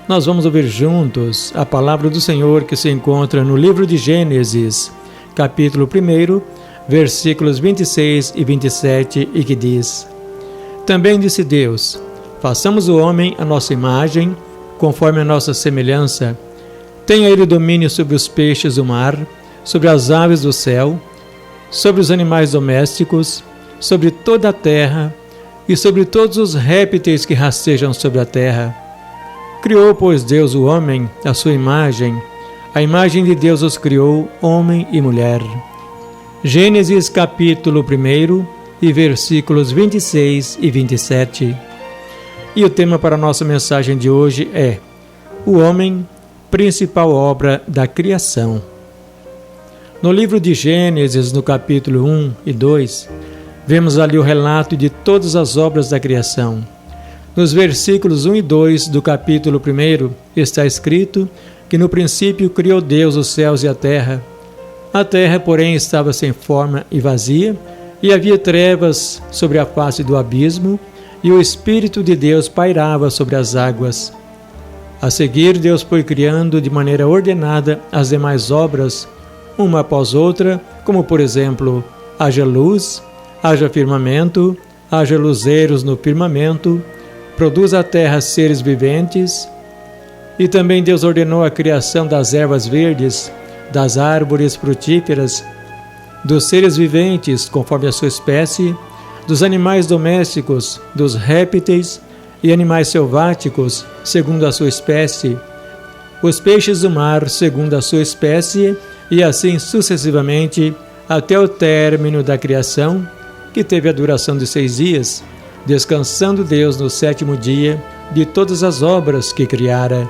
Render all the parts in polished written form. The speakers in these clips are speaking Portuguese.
nós vamos ouvir juntos a palavra do Senhor que se encontra no livro de Gênesis, capítulo 1, versículos 26 e 27, e que diz: Também disse Deus: façamos o homem à nossa imagem, conforme a nossa semelhança. Tenha ele domínio sobre os peixes do mar, sobre as aves do céu, sobre os animais domésticos, sobre toda a terra e sobre todos os répteis que rastejam sobre a terra. Criou, pois, Deus o homem à sua imagem. A imagem de Deus os criou, homem e mulher. Gênesis capítulo 1 e versículos 26 e 27. E o tema para a nossa mensagem de hoje é: o homem, principal obra da criação. No livro de Gênesis, no capítulo 1 e 2, vemos ali o relato de todas as obras da criação. Nos versículos 1 e 2 do capítulo 1 está escrito que no princípio criou Deus os céus e a terra. A terra, porém, estava sem forma e vazia, e havia trevas sobre a face do abismo, e o Espírito de Deus pairava sobre as águas. A seguir, Deus foi criando de maneira ordenada as demais obras, uma após outra, como por exemplo, haja luz, haja firmamento, haja luzeiros no firmamento, produz a terra seres viventes. E também Deus ordenou a criação das ervas verdes, das árvores frutíferas, dos seres viventes conforme a sua espécie, dos animais domésticos, dos répteis e animais selváticos segundo a sua espécie, os peixes do mar segundo a sua espécie, e assim sucessivamente até o término da criação, que teve a duração de 6 dias, descansando Deus no 7º dia de todas as obras que criara.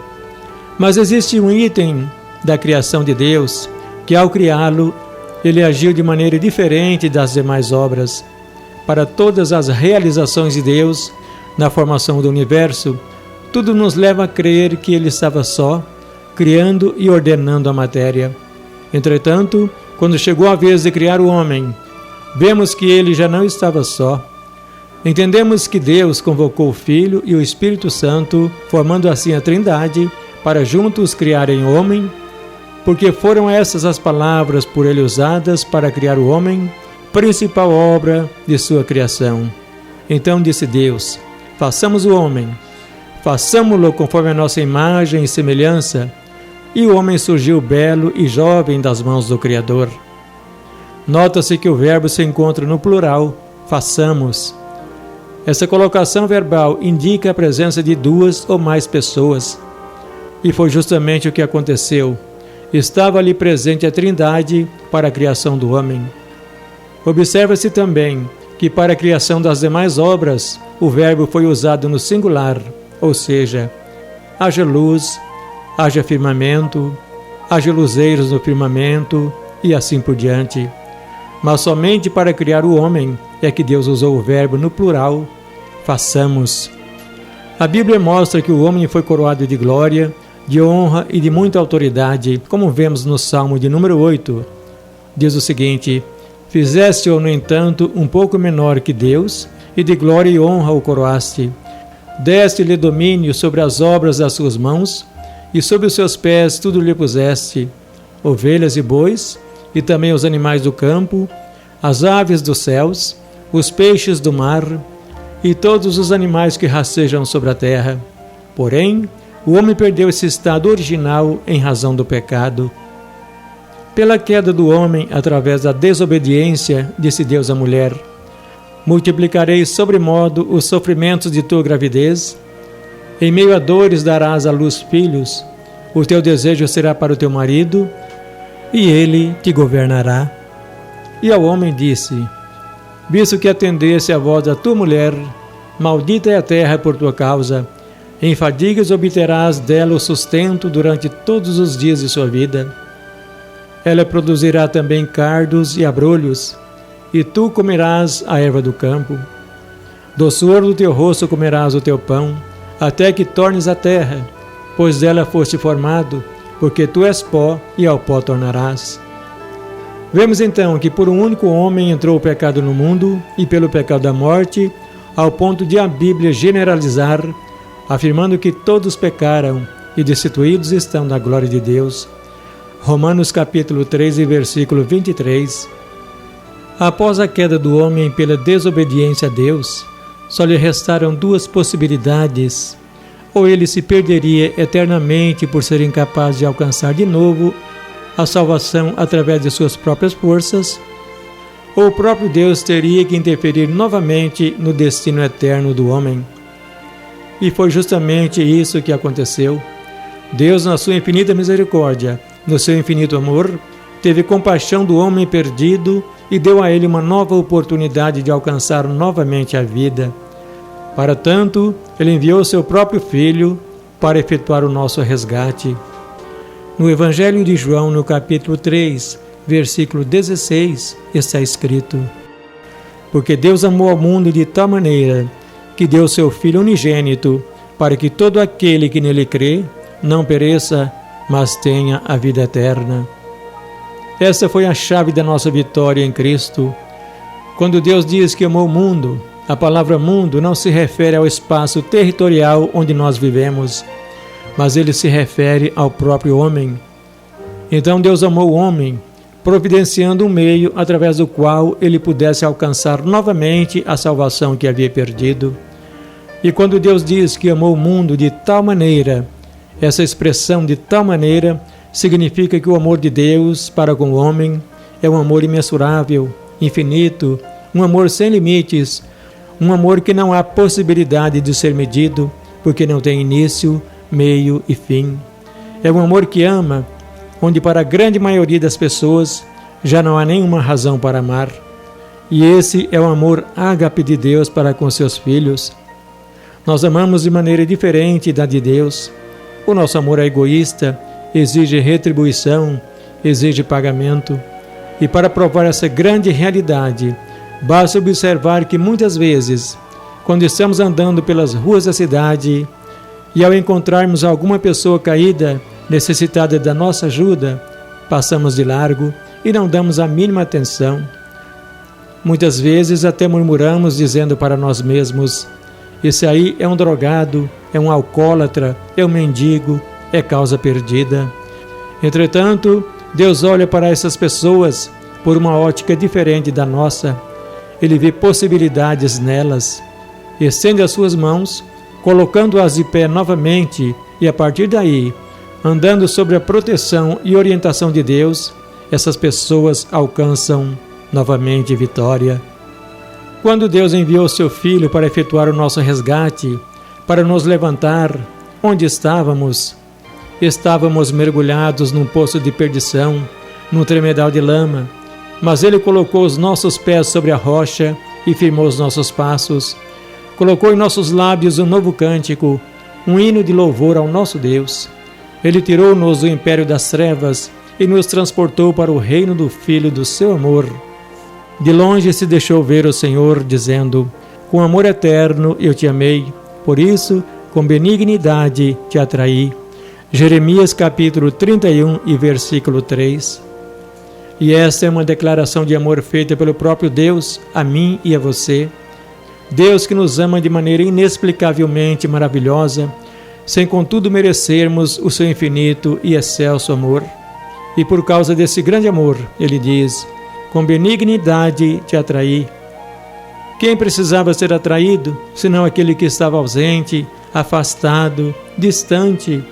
Mas existe um item da criação de Deus que, ao criá-lo, ele agiu de maneira diferente das demais obras. Para todas as realizações de Deus na formação do universo, tudo nos leva a crer que ele estava só, criando e ordenando a matéria. Entretanto, quando chegou a vez de criar o homem, vemos que ele já não estava só. Entendemos que Deus convocou o Filho e o Espírito Santo, formando assim a Trindade, para juntos criarem o homem, porque foram essas as palavras por ele usadas para criar o homem, principal obra de sua criação. Então disse Deus: façamos o homem, façamo-lo conforme a nossa imagem e semelhança. E o homem surgiu belo e jovem das mãos do Criador. Nota-se que o verbo se encontra no plural, façamos. Essa colocação verbal indica a presença de 2 ou mais pessoas. E foi justamente o que aconteceu. Estava ali presente a Trindade para a criação do homem. Observa-se também que para a criação das demais obras, o verbo foi usado no singular, ou seja, haja luz, haja firmamento, haja luzeiros no firmamento e assim por diante. Mas somente para criar o homem é que Deus usou o verbo no plural, façamos. A Bíblia mostra que o homem foi coroado de glória, de honra e de muita autoridade, como vemos no Salmo de número 8. Diz o seguinte: fizeste-o, no entanto, um pouco menor que Deus, e de glória e honra o coroaste. Deste-lhe domínio sobre as obras das suas mãos, e sobre os seus pés tudo lhe puseste, ovelhas e bois, e também os animais do campo, as aves dos céus, os peixes do mar, e todos os animais que rastejam sobre a terra. Porém, o homem perdeu esse estado original em razão do pecado. Pela queda do homem, através da desobediência, disse Deus à mulher: multiplicarei sobremodo os sofrimentos de tua gravidez. Em meio a dores darás à luz filhos. O teu desejo será para o teu marido, e ele te governará. E ao homem disse: visto que atendesse à voz da tua mulher, maldita é a terra por tua causa. Em fadigas obterás dela o sustento durante todos os dias de sua vida. Ela produzirá também cardos e abrolhos, e tu comerás a erva do campo. Do suor do teu rosto comerás o teu pão, até que tornes a terra, pois dela foste formado, porque tu és pó e ao pó tornarás. Vemos então que por um único homem entrou o pecado no mundo, e pelo pecado da morte, ao ponto de a Bíblia generalizar, afirmando que todos pecaram e destituídos estão da glória de Deus. Romanos capítulo 3 e versículo 23. Após a queda do homem pela desobediência a Deus, só lhe restaram duas possibilidades: ou ele se perderia eternamente por ser incapaz de alcançar de novo a salvação através de suas próprias forças, ou o próprio Deus teria que interferir novamente no destino eterno do homem. E foi justamente isso que aconteceu. Deus, na sua infinita misericórdia, no seu infinito amor, teve compaixão do homem perdido e deu a ele uma nova oportunidade de alcançar novamente a vida. Para tanto, ele enviou seu próprio Filho para efetuar o nosso resgate. No Evangelho de João, no capítulo 3, versículo 16, está escrito: Porque Deus amou ao mundo de tal maneira que deu seu Filho unigênito, para que todo aquele que nele crê não pereça, mas tenha a vida eterna. Essa foi a chave da nossa vitória em Cristo. Quando Deus diz que amou o mundo, a palavra mundo não se refere ao espaço territorial onde nós vivemos, mas ele se refere ao próprio homem. Então Deus amou o homem, providenciando um meio através do qual ele pudesse alcançar novamente a salvação que havia perdido. E quando Deus diz que amou o mundo de tal maneira, essa expressão de tal maneira significa que o amor de Deus para com o homem é um amor imensurável, infinito, um amor sem limites, um amor que não há possibilidade de ser medido, porque não tem início, meio e fim. É um amor que ama, onde para a grande maioria das pessoas já não há nenhuma razão para amar. E esse é o amor ágape de Deus para com seus filhos. Nós amamos de maneira diferente da de Deus. O nosso amor é egoísta, exige retribuição, exige pagamento. E para provar essa grande realidade, basta observar que muitas vezes, quando estamos andando pelas ruas da cidade e ao encontrarmos alguma pessoa caída, necessitada da nossa ajuda, passamos de largo e não damos a mínima atenção. Muitas vezes até murmuramos dizendo para nós mesmos: esse aí é um drogado, é um alcoólatra, é um mendigo, é causa perdida. Entretanto, Deus olha para essas pessoas por uma ótica diferente da nossa. Ele vê possibilidades nelas, estende as suas mãos, colocando-as de pé novamente, e a partir daí, andando sob a proteção e orientação de Deus, essas pessoas alcançam novamente vitória. Quando Deus enviou seu Filho para efetuar o nosso resgate, para nos levantar, onde estávamos? Estávamos mergulhados num poço de perdição, num tremedal de lama, mas Ele colocou os nossos pés sobre a rocha e firmou os nossos passos. Colocou em nossos lábios um novo cântico, um hino de louvor ao nosso Deus. Ele tirou-nos do império das trevas e nos transportou para o reino do Filho do seu amor. De longe se deixou ver o Senhor, dizendo: com amor eterno eu te amei, por isso com benignidade te atraí. Jeremias capítulo 31 e versículo 3. E esta é uma declaração de amor feita pelo próprio Deus a mim e a você. Deus que nos ama de maneira inexplicavelmente maravilhosa, sem contudo merecermos o seu infinito e excelso amor. E por causa desse grande amor, Ele diz: com benignidade te atraí. Quem precisava ser atraído, senão aquele que estava ausente, afastado, distante?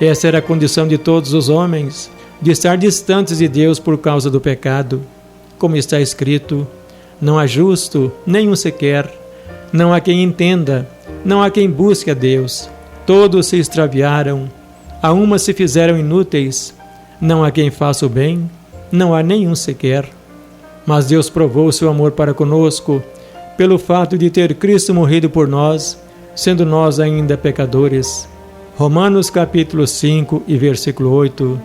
Essa era a condição de todos os homens, de estar distantes de Deus por causa do pecado. Como está escrito: não há justo, nenhum sequer, não há quem entenda, não há quem busque a Deus. Todos se extraviaram, a uma se fizeram inúteis, não há quem faça o bem, não há nenhum sequer. Mas Deus provou seu amor para conosco, pelo fato de ter Cristo morrido por nós, sendo nós ainda pecadores. Romanos capítulo 5 e versículo 8.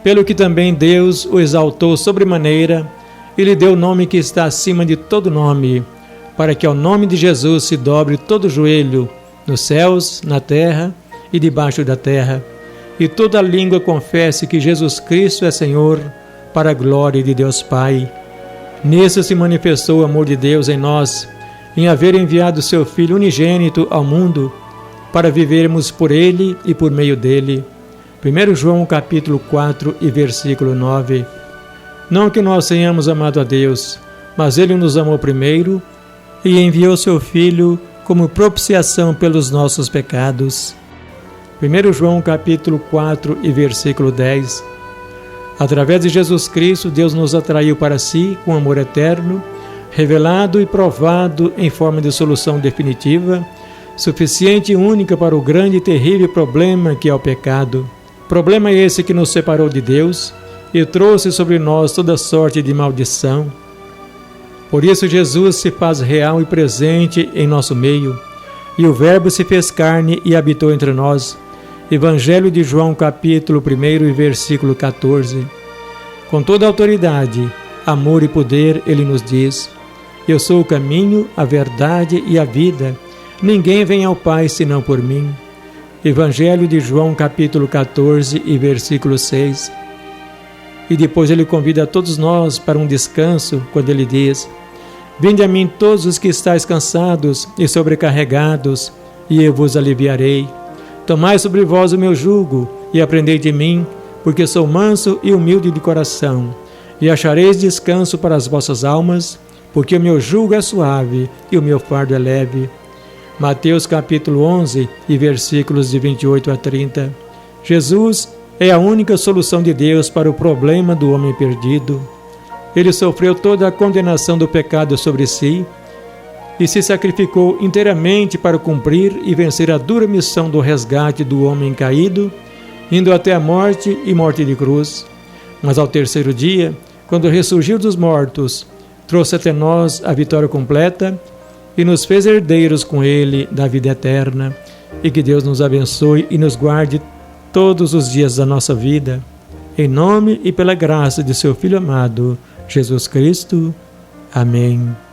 Pelo que também Deus o exaltou sobremaneira, e lhe deu o nome que está acima de todo nome, para que ao nome de Jesus se dobre todo joelho, nos céus, na terra e debaixo da terra, e toda língua confesse que Jesus Cristo é Senhor, para a glória de Deus Pai. Nisso se manifestou o amor de Deus em nós, em haver enviado seu Filho unigênito ao mundo, para vivermos por Ele e por meio dele. 1 João capítulo 4 e versículo 9. Não que nós tenhamos amado a Deus, mas Ele nos amou primeiro e enviou seu Filho como propiciação pelos nossos pecados. 1 João capítulo 4 e versículo 10. Através de Jesus Cristo, Deus nos atraiu para si com amor eterno, revelado e provado em forma de solução definitiva, suficiente e única para o grande e terrível problema que é o pecado. Problema esse que nos separou de Deus e trouxe sobre nós toda sorte de maldição. Por isso Jesus se faz real e presente em nosso meio, e o Verbo se fez carne e habitou entre nós. Evangelho de João capítulo 1 e versículo 14. Com toda autoridade, amor e poder, ele nos diz: eu sou o caminho, a verdade e a vida. Ninguém vem ao Pai senão por mim. Evangelho de João capítulo 14 e versículo 6. E depois ele convida a todos nós para um descanso, quando ele diz: vinde a mim todos os que estáis cansados e sobrecarregados, e eu vos aliviarei. Tomai sobre vós o meu jugo e aprendei de mim, porque sou manso e humilde de coração, e achareis descanso para as vossas almas, porque o meu jugo é suave e o meu fardo é leve. Mateus capítulo 11 e versículos de 28 a 30. Jesus é a única solução de Deus para o problema do homem perdido. Ele sofreu toda a condenação do pecado sobre si e se sacrificou inteiramente para cumprir e vencer a dura missão do resgate do homem caído, indo até a morte e morte de cruz. Mas ao terceiro dia, quando ressurgiu dos mortos, trouxe até nós a vitória completa e nos fez herdeiros com ele da vida eterna. E que Deus nos abençoe e nos guarde todos os dias da nossa vida. Em nome e pela graça de seu Filho amado, Jesus Cristo. Amém.